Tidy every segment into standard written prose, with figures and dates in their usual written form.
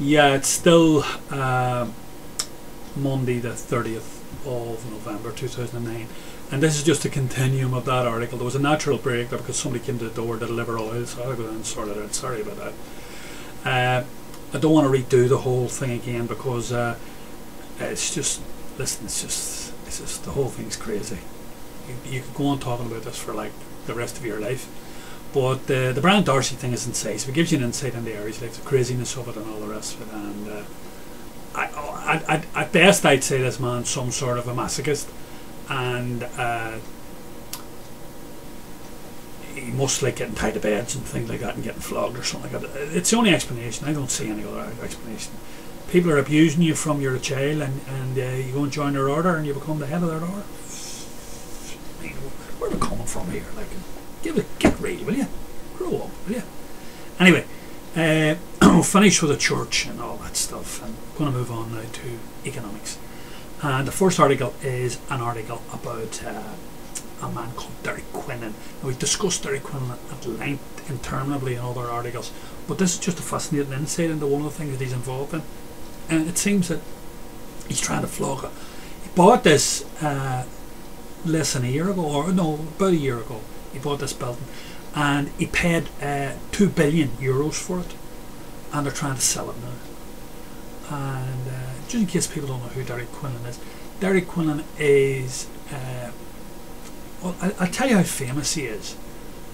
Yeah, it's still Monday the 30th of November 2009, and this is just a continuum of that article. There was a natural break there because somebody came to the door to deliver oil, so I had to go down and sort it out. Sorry about that. I don't want to redo the whole thing again because it's just, listen, it's just the whole thing's crazy. You could go on talking about this for like the rest of your life. But the Brian Darcy thing is incisive. It gives you an insight into Irish life, the craziness of it and all the rest of it. And at best I'd say this man's some sort of a masochist, and he must like getting tied to beds and things like that and getting flogged or something like that. It's the only explanation. I don't see any other explanation. People are abusing you from you're a child, and you go and join their order and you become the head of their order. I mean, where are we coming from here? Like, get real, will you? Grow up, will you? Anyway, we'll finish with the church and all that stuff, and I'm going to move on now to economics. And the first article is an article about a man called Derek Quinlan. Now, we've discussed Derek Quinlan at length, interminably, in other articles, but this is just a fascinating insight into one of the things that he's involved in. And it seems that he's trying to flog it. He bought this less than a year ago, or no, about a year ago. He bought this building and he paid €2 billion for it, and they're trying to sell it now. And just in case people don't know who Derek Quinlan is, Derek Quinlan is well, I'll tell you how famous he is.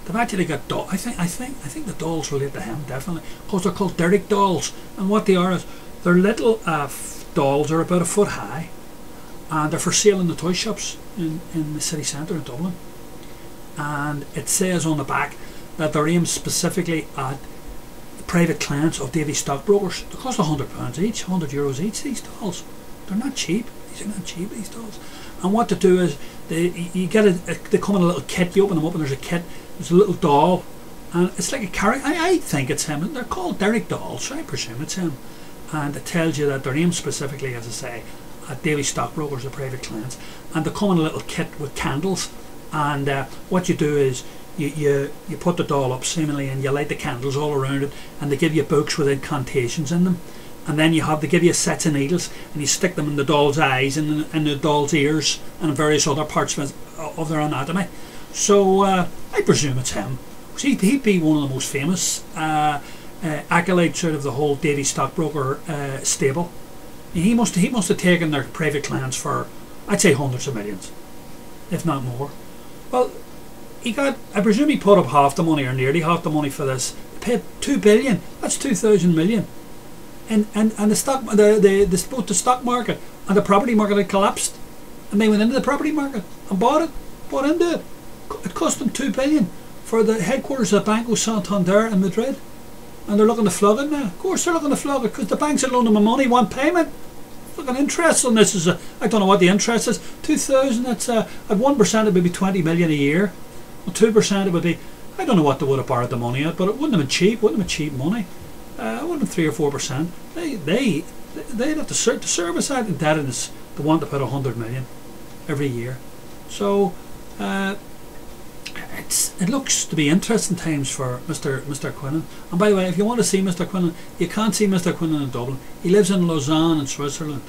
They've actually got dolls. I think the dolls relate to him, definitely, because they're called Derek dolls, and what they are is they're little dolls. Are about a foot high, and they're for sale in the toy shops in the city centre in Dublin. And it says on the back that they're aimed specifically at the private clients of Davy stockbrokers. They cost £100 each, €100 each, these dolls. They're not cheap. These are not cheap, these dolls. And what to do is they come in a little kit. You open them up and there's a kit. There's a little doll, and it's like a character. I think it's him. They're called Derek dolls, so I presume it's him. And it tells you that they're aimed specifically, as I say, at Davy stockbrokers, the private clients. And they come in a little kit with candles. And what you do is you put the doll up seemingly, and you light the candles all around it, and they give you books with incantations in them, and then they give you sets of needles, and you stick them in the doll's eyes and in the doll's ears and in various other parts of their anatomy. So I presume it's him. He'd be one of the most famous acolytes out of the whole Davy stockbroker stable. He must have taken their private clients for, I'd say, hundreds of millions, if not more. Well, I presume he put up half the money, or nearly half the money, for this. He paid $2 billion. That's 2,000 million. And the stock, both the stock market and the property market had collapsed, and they went into the property market and bought into it. It cost them $2 billion for the headquarters of the Banco Santander in Madrid, and they're looking to flog it now. Of course, they're looking to flog it because the banks that loaned them the money want payment. Look at interest on this. I don't know what the interest is. 2,000. That's at 1% it would be 20 million a year. Well, 2% it would be, I don't know what they would have borrowed the money at, but it wouldn't have been cheap. Wouldn't have been cheap money. It would have been 3 or 4%. They'd have to service that indebtedness. They want about 100 million every year. So it looks to be interesting times for Mr. Quinlan. And by the way, if you want to see Mr. Quinlan, you can't see Mr. Quinlan in Dublin. He lives in Lausanne in Switzerland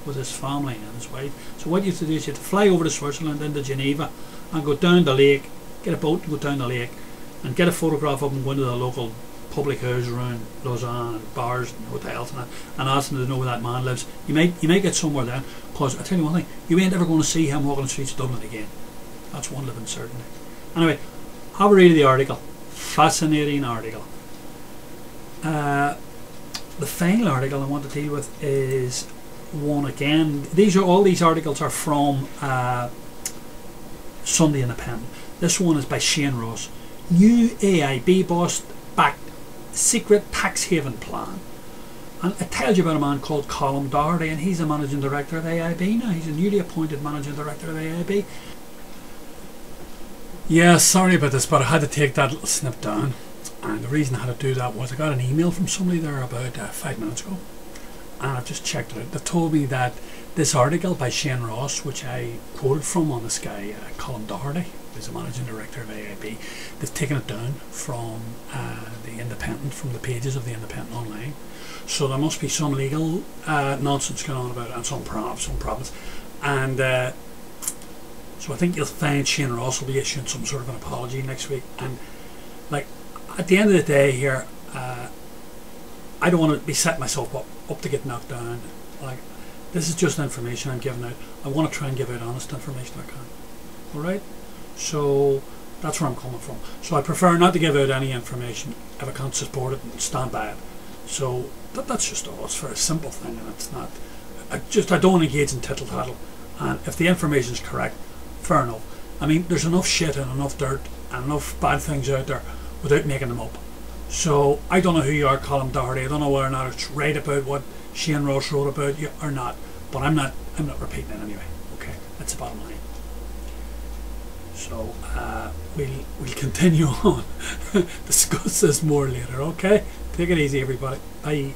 with his family and his wife. So what you have to do is you have to fly over to Switzerland, into Geneva, and go down the lake, get a boat and go down the lake, and get a photograph of him, go into the local public house around Lausanne, and bars and hotels and ask them to know where that man lives. You might get somewhere there, because I tell you one thing, you ain't ever going to see him walking the streets of Dublin again. That's one living certainty. Anyway, have a read of the article. Fascinating article. The final article I want to deal with is one again. All these articles are from Sunday Independent. This one is by Shane Ross. New AIB boss backed secret tax haven plan. And it tells you about a man called Colm Doherty, and he's the managing director of AIB now. He's a newly appointed managing director of AIB. Yeah, sorry about this, but I had to take that little snip down, and the reason I had to do that was I got an email from somebody there about 5 minutes ago, and I've just checked it out. They told me that this article by Shane Ross, which I quoted from on this guy Colm Doherty, who's the managing director of AIB. They've taken it down from the Independent, from the pages of the Independent online. So there must be some legal nonsense going on about it, and some problems. And so I think you'll find Shane Ross will be issuing some sort of an apology next week. And like, at the end of the day here, I don't want to be setting myself up to get knocked down. Like, this is just information I'm giving out. I want to try and give out honest information I can. Alright? So that's where I'm coming from. So I prefer not to give out any information if I can't support it and stand by it. So that's just all. It's for a simple thing, and it's not. I don't engage in tittle tattle. And if the information is correct, fair enough. I mean, there's enough shit and enough dirt and enough bad things out there without making them up. So I don't know who you are, Colin Doherty. I don't know whether or not it's right about what Shane Ross wrote about you or not. But I'm not repeating it anyway. Okay, that's the bottom line. So we'll continue on. Discuss this more later. Okay, take it easy, everybody. Bye.